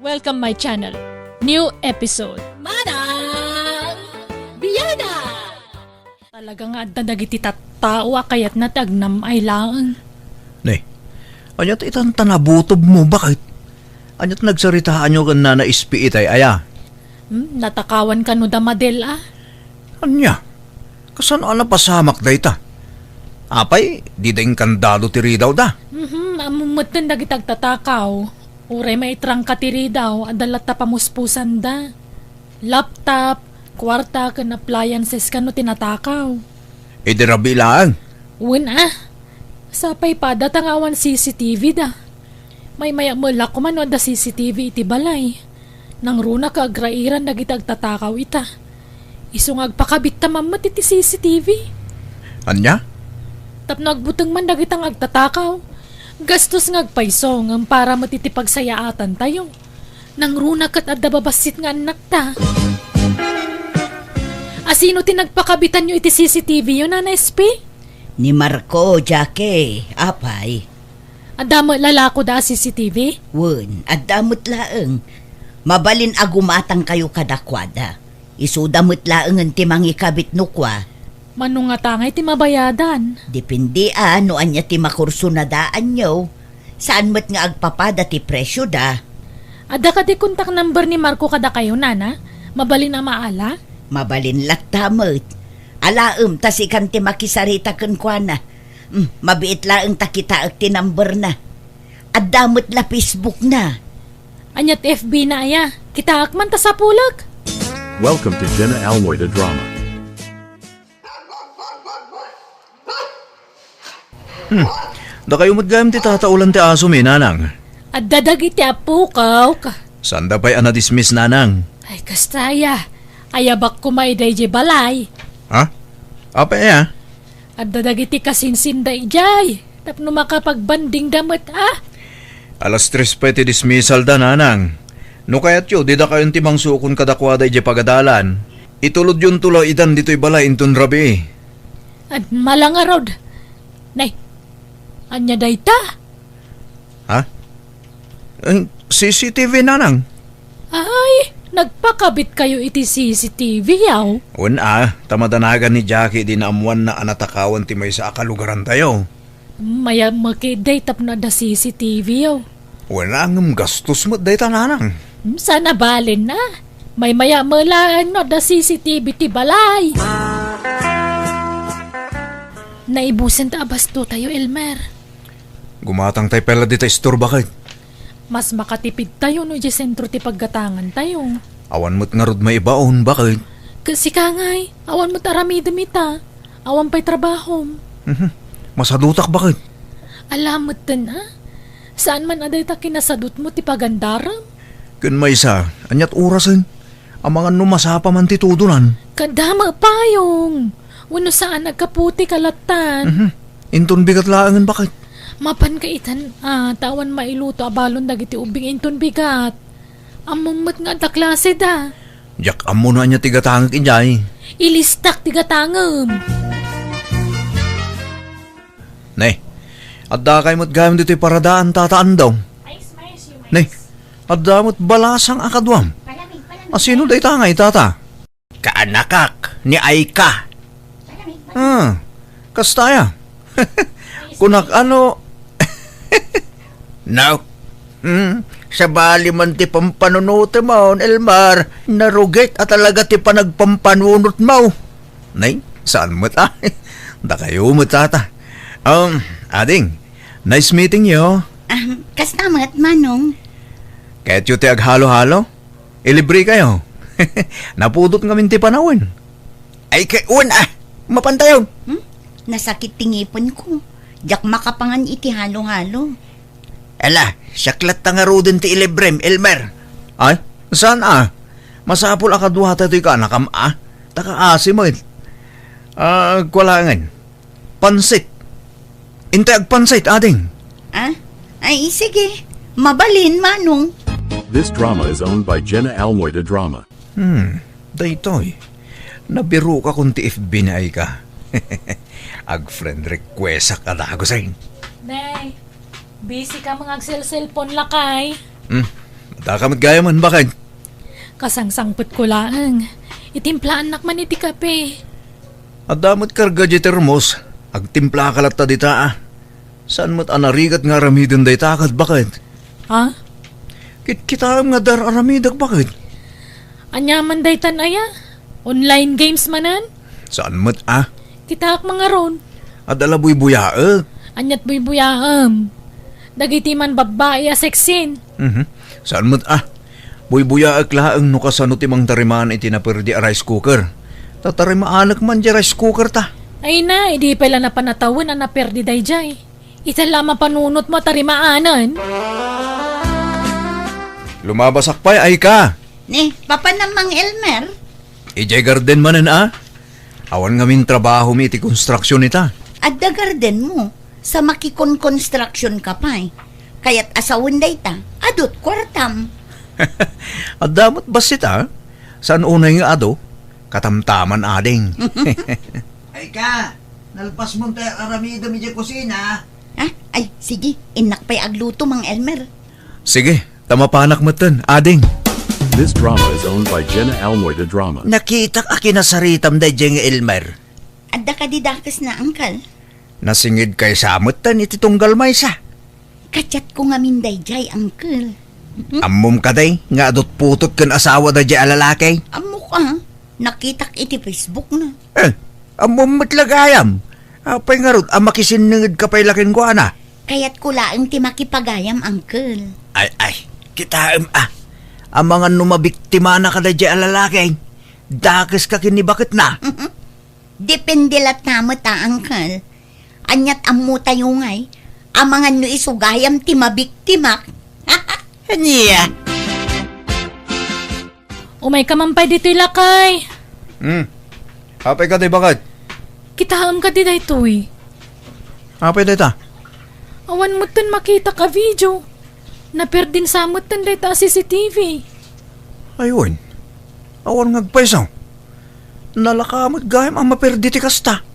Welcome my channel. New episode. Manang! Biyada! Talaga nga dadagiti tattawa kayat natagnam ay laang. Nay, anyat itan tanabutob mo, bakit? Anyat nagsaritaan nyo kan na naispi itay aya? Natakawan ka no damadel ah. Anya? Kasan na pasamak da ita? Apay, di da yung kandalo tiri daw da. Amumutin dagitag tatakaw. Uray maitrang katiri daw, adalat ta pamuspusan da. Laptop, kwarta kan appliances kano tinatakaw. E di rabi lang. Uwan ah. Sapay pa datangawan CCTV da. May maya mula kumano da CCTV iti balay. Nang runa ka agrairan dagitag tatakaw ita. Isungag pakabit ta mamat iti CCTV. Anya? Tap nagbutang man dagitang agtatakaw. Gastos ngagpaisong ang para matitipagsayaatan tayo. Nang runa kat adda babasit nga anak ta. Asino tinagpakabitan nyo iti CCTV yun, Nana SP? Ni Marco, Jackie, apay. Adamo lalako da CCTV? Wun, at damot laeng. Mabalin agumatang kayo kadakwada. Isudamot laeng ang timang ikabit nukwa. Manong nga tangay ti mabayadan. Depende no anya ti makurso na daan nyo. Saan mo't nga agpapada ti presyo da? Ada ka di kontak number ni Marco kada kayo, Nana? Mabalin na maala? Mabalin latamot. Alaem, tas ikan ti makisarita ken kwa na. Mabiit laeng takita ag ti number na. At damot la Facebook na. Anyat FB na aya. Kita akman ta sa pulag. Welcome to Jenna Almoida Drama. Da kayo matgayam ti tataulan ti aso mi, nanang. At dadagiti apukaw ka. Sanda pa'y anadismiss, nanang? Ay kastaya. Ayabak kumay day je balay. Ha? Apa ya? At dadagiti kasinsinda ijay. Tapno makapagbanding damot ah. Alas 3 pa iti dismissal da, nanang. No kayat yo, di da kayon timang sukon kadakwada iti pagadalan. Itulod yun tulo itan dito'y balay intun rabi. At malangarod. Nay, anya day ta? Ha? CCTV, nanang. Ay, nagpakabit kayo iti CCTV yaw. Tamadanagan ni Jackie di naamuan na anatakawan ti may sa akalugaran tayo. Maya makiday tap na da CCTV yaw. Ngam gastos mo day tananang. Sana balin na. May maya malaan no da CCTV ti balay. Naibusan ta abasto tayo, Elmer. Gumatang tayo pala di tayo store bakit? Mas makatipid tayo no di sentro ti paggatangan tayo. Awan mo't nga rod may ibaon bakit? Kasi kangay, awan mo tarami dumita. Awan pa'y trabaho. Masadutak bakit? Alamot din ah. Saan man aday ta kinasadot mo ti pagandaram? Kun may isa, anyat orasin. Ang mga numasapa man titudunan. Kadama payong. Wano saan nagkaputi kalatan. Inton bigat laangan bakit? Mapan kaitan tawan mailuto abalon dagiti ubing inton bigat. Amumot nga da klase da. Jak amo na niya tigatangak injay. Ilistak tigatangam. Nay, adda kay mo't gamit dito'y paradaan tataan daw. Nay, adda mo't balasang akadwam. Asino day tangay tata? Kaanakak ni Aika. Kastaya. Kunak ano? Now, sa bali man ti pampanunot mo, Elmar, narugit at talaga ti panagpampanunot mo. Nay, saan mo ta? Da kayo mo tata. Ading, nice meeting you. Kastamat, Manong. Kahit yung ti aghalo-halo, ilibre kayo. Napudot nga minti panawin. Ay, mapantayon. Nasakit tingipon ko. Jak makapangan iti halo-halo. Ala, syaklat ta nga rodin ti ilibrem, Elmer. Ay, saan Masapul akaduhata ti ka nakam Taka mo kwalangan. Pansit. Intay agpansit, ading. Ay, sige. Mabalin, Manong. This drama is owned by Jenna Almoida Drama. Daytoy. Nabiru ka kung ti FB na ay ka. Ag-friend request ka na ako sa'yo. Nay, busy ka mga cellphone lakay. Dakamot gaya man bakit? Kasangsangpot ko lang. Itimplaan nakman iti kape. At damot karga di termos. Agtimpla ka latta dita ah. Saan mo't anarigat nga aramidon day takad bakit? Ha? Kita nga dar aramidag bakit? Anyaman day tanaya? Online games manan? Saan mo't ah? Kita mga ron. At alaboy buyaag. Anyat buy-buyaham. Dagiti man babae a seksin. Saan mo't ah? Buy-buyaag laang no kasano timang tarimaan iti naperdi a rice cooker. Tatarimaanak man di rice cooker ta. Ay na, hindi pala na panatawan na naperdi day jay. Itala mapanunot mo tarimaanan. Lumabasak pa ay ka. Ni, papa namang Elmer. Ijay garden manan ah. Awan ngamin trabaho mi iti konstruksyon ita. At the garden mo, sa makikon construction ka pa eh. Kaya't asawin day ta, adot kwartam. At damot basit ah. Saan unay nga ado? Katamtaman ading. Ay ka, nalpas mo tayo aramida mi di kusina. Ha? Ay, sige, inak pa'y agluto mang Elmer. Sige, tamapanak matan, ading. This drama is owned by Jenna Almoy Drama. Nakitak akinasaritam da jeng Elmer. Adda ka didakas na, angkal. Nasingid kay samot tan iti tunggal maysa. Katsat ko nga minday jay, angkal. Ammom ka day, nga adot putot kan asawa da jay alalakay. Amo ka, nakitak iti Facebook na. Ammom matlagayam. Apay nga rod, makisiningid ka pa'y laking ko ana. Kaya't kulaang ti makipagayam, angkal. Ay, kita ang mga numabiktima na kada di alalakay. Dakas ka kinibakit na. Depende lat na ta, angkal. Anyat amu tayo ngay, ang mga no isugayam ti mabiktimak. Niya. Umay ka mampay dito lakay. Apay ka day bakit? Kitaam ka di day toy. Apay day ta? Awan mo tan makita ka video. Naperdin samot tan day ta CCTV. Ayun. Awan ngagpaisaw. Nalakamot gayam ang maperdi ti kasta.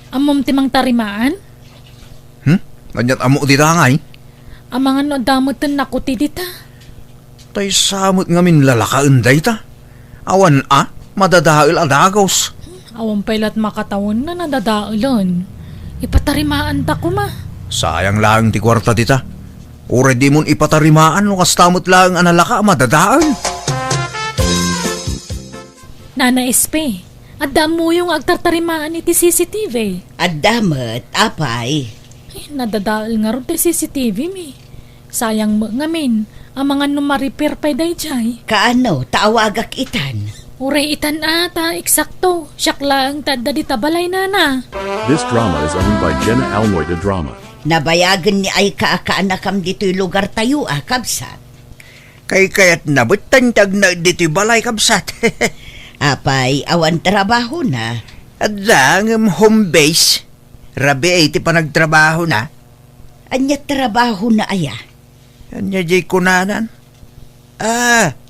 Amom timang tarimaan. Kanyat amo di tangay. Ang mga no damot tan nakuti dita. Tay samot ngamin lalakaan day ta. Awan madadahil adagos. Awan pailat makatawon na nadadaalan. Ipatarimaan ta ko ma. Sayang lang ti kwarta dita. Ure di mon ipatarimaan no kastamot lang ang nalaka madadaan. Nana SP, adda mo yung agtartarimaan iti CCTV. At damat, apay. Ay, nadadaal nga ron ti CCTV mi. Sayang mo ngamin, ang mga numaripir pa'y day jay. Kaano, taawagak itan. Uray itan ata, eksakto. Siyak lang tadda di tabalay nana. This drama is owned by Jenna Almoy Drama. Nabayagan ni ay kaakanakam dito'y lugar tayo, kabsat. Kay kaya't nabutantag na dito'y balay kabsat. Apay, awan trabaho na. At lang home base. Rabi ay ti panagtrabaho na. Anya trabaho na aya. Anya jay kunanan.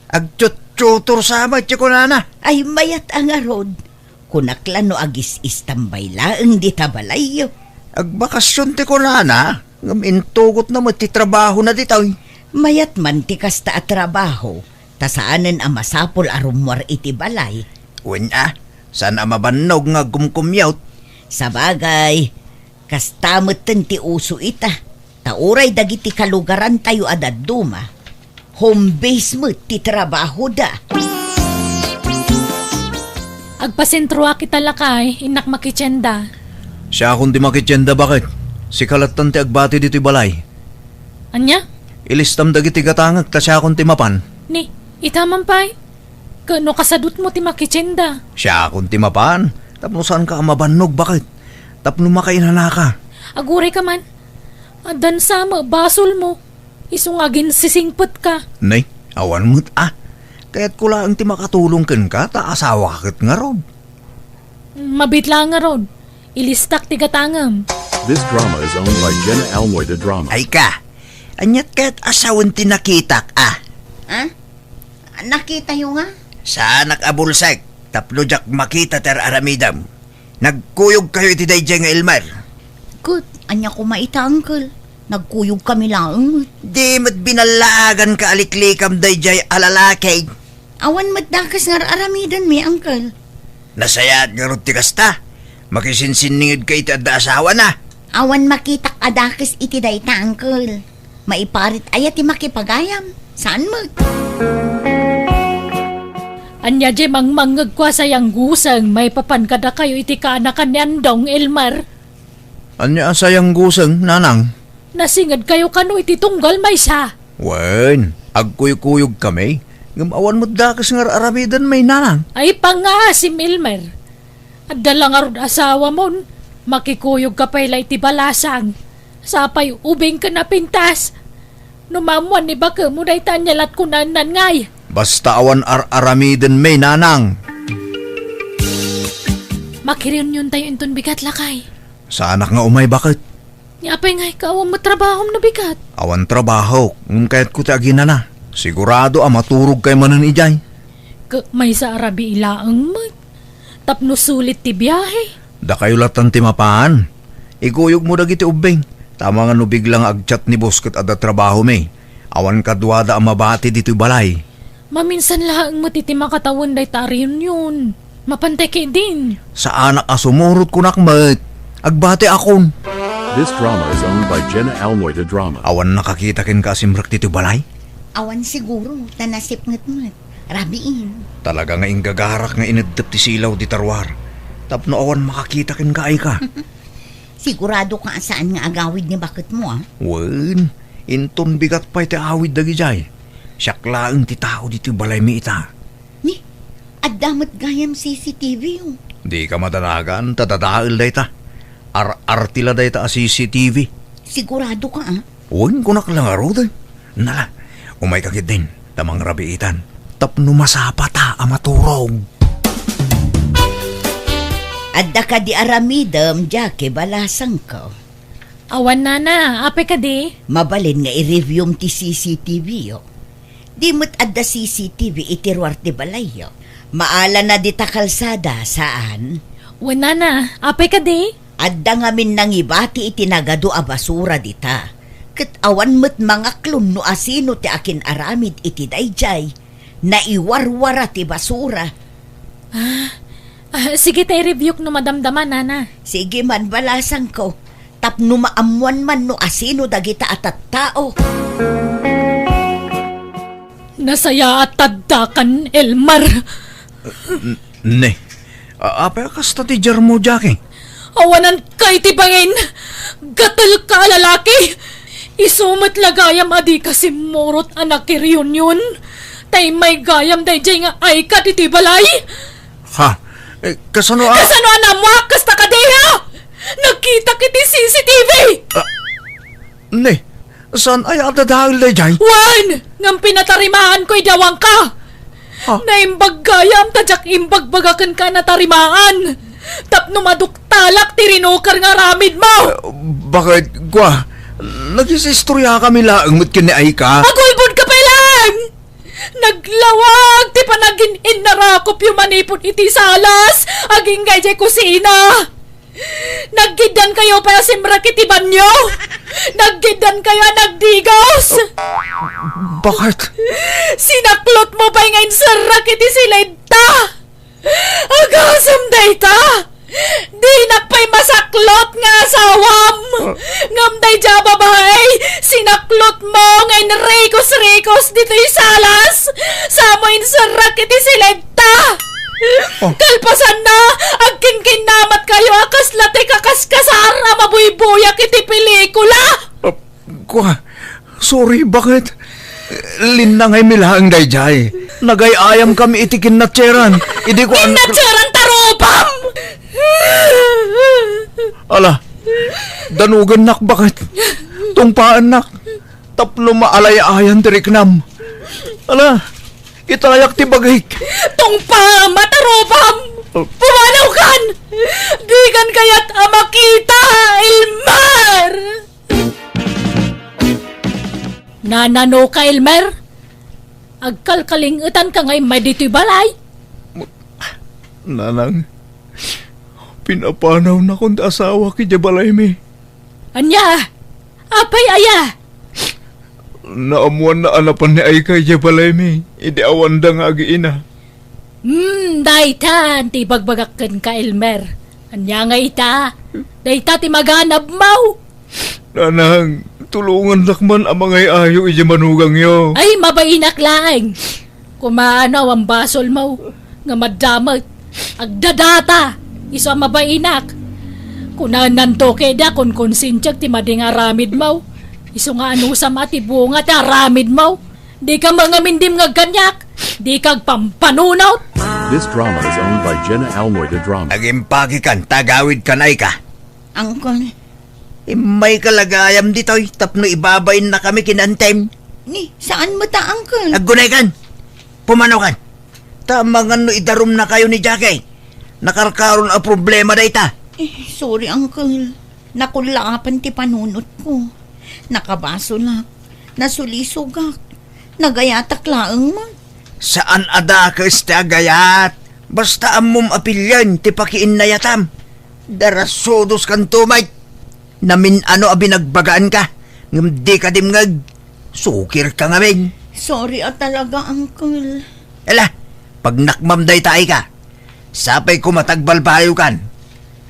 Agtut-tutor sama ti kunana. Ay mayat ang arod. Kunaklan no agis istambay laeng di tabalayo. Agbakasyon ti kunana. Ngamintugot na matitrabaho na dito'y. Mayat man ti kasta at trabaho. Tasaanan ang masapol arumwar iti balay. Saan ang mabanog nga gumkumyaut? Sa bagay, kastamot ti uso ita. Tauray dagiti kalugaran tayo adaduma. Home base mo ti trabaho da. Agpasentro kita lakay, inak makitsenda. Siya akong di makityenda bakit? Si kalatan ti agbati dito'y balay. Anya? Ilistam dagiti gatangag ta siya akong timapan. Ni, itaman pa'y. Kano kasadut mo ti makitsenda. Siya akong timapan. Tapno saan ka mabanog bakit? Tapno makainana ka. Aguray ka man. Adan sama, basol mo. Isungagin sisingpot ka. Nay, awan mo't Kaya't ko lang ti makatulong ken ka, ta asawa kakit nga rod. Mabitla nga rod. Ilistak ti gatangam. This drama is owned by Jenna Almoy Drama. Ay ka, anyat kaya't asawan ti nakitak Ha? Nakita yung nga? Sa nakabulsag, tapno jak makita ter aramidam. Nagkuyog kayo iti dayjay nga Elmer. Good, anya ko maita, uncle. Nagkuyog kami lang. Di mat binalaagan ka aliklikam dayjay alalakay. Awan maddakas nga aramidan mi, Uncle. Nasayat nga ron ti kasta. Makisinsiningid ka iti adda asawa na. Awan makitak adakis iti dayta, Uncle. Maiparit ayat ti makipagayam. Saan mo? Anya di mangmangag kwa sayang gusang, may papankada kayo iti kaanakan ni Andong, Elmar. Anya sayang gusang, nanang? Nasingad kayo kano iti tunggal may sa. Wen, agkuyog-kuyog kami. Ngamawan mo dakas nga aramidan may nanang. Ay pangasim, Elmer. At dalang arod asawa mon, makikuyog ka pala iti balasang. Sapay ubing ka na pintas. Numamuan ni baka mo day tanyalat kunan ngay. Basta awan aramidan may nanang. Makiriyon yun tayo inton bigat lakay. Sa anak nga umay bakit? Yapay nga ikaw ang matrabahom na bigat. Awan trabaho, kaya't ko tiagin na. Sigurado maturog kay manan ijay. May sa Arabi ilaang mat. Tapno sulit ti biyahe. Da kayo latan ti mapaan. Ikuyog mo dagiti ubing. Tama nga no biglang agchat ni boss kat ada trabaho may. Awan kadwada ang mabati dito'y balay. Maminsan lang matitima katawan day tariyon yun. Mapantay kay din. Sa anak sumurot ko nakmat. Agbati akon. This drama is owned by Jenna Almoida Drama. Awan nakakita kin kasimrak dito'y balay. Awan siguro, tanasip ngat-ngat. Rabiin. Talaga nga ingagarak nga inadap ti silaw di tarwar. Tapno awan makakita kin kaay ka. Sigurado ka saan nga agawid ni bakit mo, ah? Wen, inton bigat pa iti awid dagi jay. Siyaklaang ti tao dito'y balay mi ita. Ni, at damat gayam CCTV, oh. Di ka madanagan, tadadaal day ta. Artila day ta a CCTV. Sigurado ka, ah? Uwin ko nakalangaro day. Nala, umay kagid din, tamang rabiitan. Tapno masapa ta a maturog. Adda ka di aramidam, Jackie, balasang ko. Awan na, ape ka di. Mabalin nga i-review ti CCTV, oh. Di mo't adda CCTV itirwar ti balay, oh. Maala na di ta kalsada, saan? Wana na, ape ka di. Adda nga min nangibati itinagado a basura dita. Ket awan mo't mga klon no asino ti akin aramid iti dayjay. Naiwarwara ti basura. Sige tayo review no madamdaman, nana. Sige man, balasang ko. Tapno maamuan man no asino dagita at tao. Nasaya at taddakan, Elmar. Ne, apa kasta ti Jermo Jackie? Awanan kay tibangin. Gatal ka lalaki. Isumat lagayam adi kasi morot anak reunion. Tay may gayam day jay nga ay ka titibalay. Ha? Kasano Kasano anamwa kasta ka deha? Nakita kiti CCTV. Ne, saan ay adadahil day jay? Wan! Ngam pinatarimaan ko'y dawang ka. Ha? Naimbag gayam tadyak imbag bagakan ka na tarimaan. Tapno maduktalak tirinokar nga ramid mo. Bakit, kwa? Nagisistorya kami laang mo't kini ay ka? Agulbod ka pa lang! Naglawag ti panagin inarakop yung manipon iti salas aging gayjay kusina. Naggidan kayo pa simrak iti banyo. Naggidan kayo nagdigos. Bakit? Sinaklot mo pa ngayon sarak iti silenta. Agasam dayta. Di nakpay masaklot nga asawam. Ngam day ja babae. Sinaklot mo ngayon rekos-rekos dito yung salas. Samoy sarak iti silenta. Kalpasan na. Agkin namat kayo akas lati kakaskasar. Amabuybuyak iti pelikula. Kwa? Sorry, bakit? Linang ay milaang dayjay. Nagay-ayam kami itikin na tseran. Idi ko Natsaran tarupam. Ala, danugan nak bakit? Tungpaan nak. Tapno maalay-ayan tiriknam. Ala, italayak ti bagik. Tungpa matarupam. Pumanaw kan. Di kan kayat amakita, Elmer. Nanano ka, Elmer? Agkalkalingutan ka ngay may dito'y balay. Nanang, pinapanaw na kong asawa ki Jabalay mi. Anya, Apay aya! Naamuan na anapan ni ay kay balay mi. Idi awan da nga agiina. Dayta, ti bagbagakan ka, Elmer. Anya nga ita. Dayta ti maganab mau. Nanang, tulungan lakman ang mga ayo iji manugang yo. Ay, mabainak lang. Kumaano ang basol mau. Nga madamag. Agdadata. Iso ang mabainak. Kunanan to keda kung konsintyag ti mading aramid mau. Iso nga ano sa mati bunga ti aramid mau. Di ka mga mindim nga ganyak. Di kag pampanunot. This drama is owned by Jenna Almoida Drama. Agimpagi kan, tagawid kan ay ka. Angkol, May kalagayam dito'y, tapno ibabain na kami kinantem. ni, saan mo ta, Angkol? Aggunay kan, pumanaw kan. Tamangan no idarum na kayo ni Jackie. Nakarkaroon ang problema da ita. Sorry, Angkol. Nakulapan ti panunot ko. Nakabaso lang. Nasulisugak. Nagayatak laang man. Saan ada ka gayat? Basta amom apilyan, ti pakiin na yatam. Darasodos kan tumay. Namin ano abinagbagaan ka. Ngam di ka dimngag. Sukir ka ngamin. Sorry talaga, Angkol. Ala, pag nakmamday tayo ka, sapay ko matagbalbayo kan.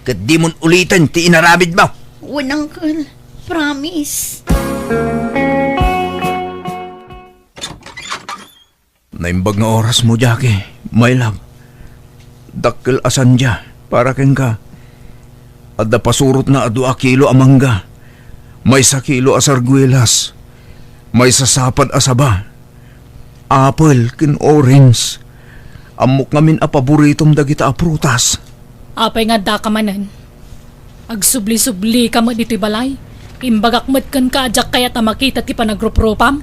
Kat di mon ulitin ti inaramid mo. Wan, Angkol. Promise. Naimbag nga oras mo, Jackie. My love. Dakkel asan dya, para ken ka. Adda pasurot na 2 kilo amangga. May 1 kilo asarguelas. May sasapad asaba. Apple kin orange. Amok ngamin a paboritom dagita a prutas. Apay nga da ka manan. Agsubli-subli ka mo dito'y balay. Imbagak mo't kan ka adyak kaya ta makita ti panagropropam.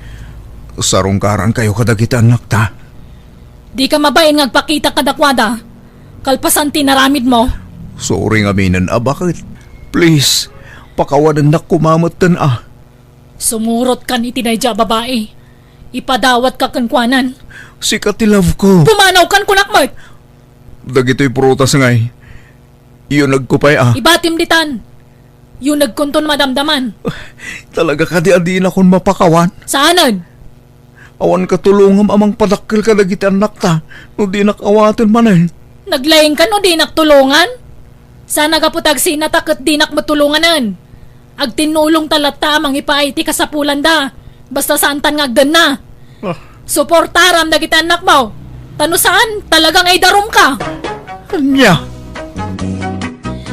Sarungkaran kayo kadagita anak ta. Di ka mabaing agpakita kadakwada. Kalpasan tinaramid mo. Sorry nga minan, bakit? Please, pakawanan na kumamot tan Sumurot kan itinayja babae. Ipadawat ka kankwanan. Sikat ti love ko. Pumanaw kan kunakmat. Dagito'y prutas ngay. Iyon nagkupay Ibatim ditan. Yung nagkunton madamdaman. Talaga ka di adin akong mapakawan. Saanan? Awan katulungam amang padakkel ka dagiti anak ta. No di nakawatin man Naglaying ka no di naktulungan? Sana kaputag sinatakot di nakmatulunganan. Agtinulong talata amang ipaiti kasapulan da. Basta saantan ngagdan na. Suportaram dagiti anak mo. Tano saan? Talagang ay darum ka. Anya?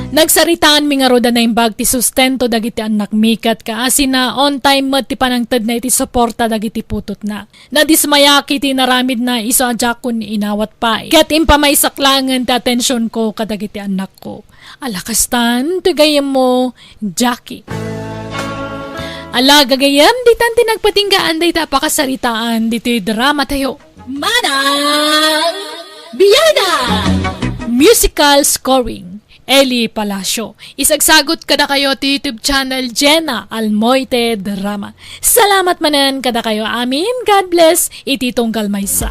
Nagsaritaan mi nga roda na imbag ti sustento dagiti anak mikat ka asin na on time mat ti panangtad na iti suporta dagiti putot na. Nadismaya kiti naramid na iso adyak kun inawat pa. Kat impamaisaklangan ti atensyon ko kadagiti anak ko. Alakastan, tagayam mo, Jackie. Ala, gagayam, di tanti nagpatinggaan day tapakasaritaan dito'y drama tayo. Manang Biyada! Musical scoring. Eli Palacio. Isagsagot kada kayo ti YouTube channel Jenna Almoite Drama. Salamat manan kada kayo amin. God bless. Iti tunggal maysa.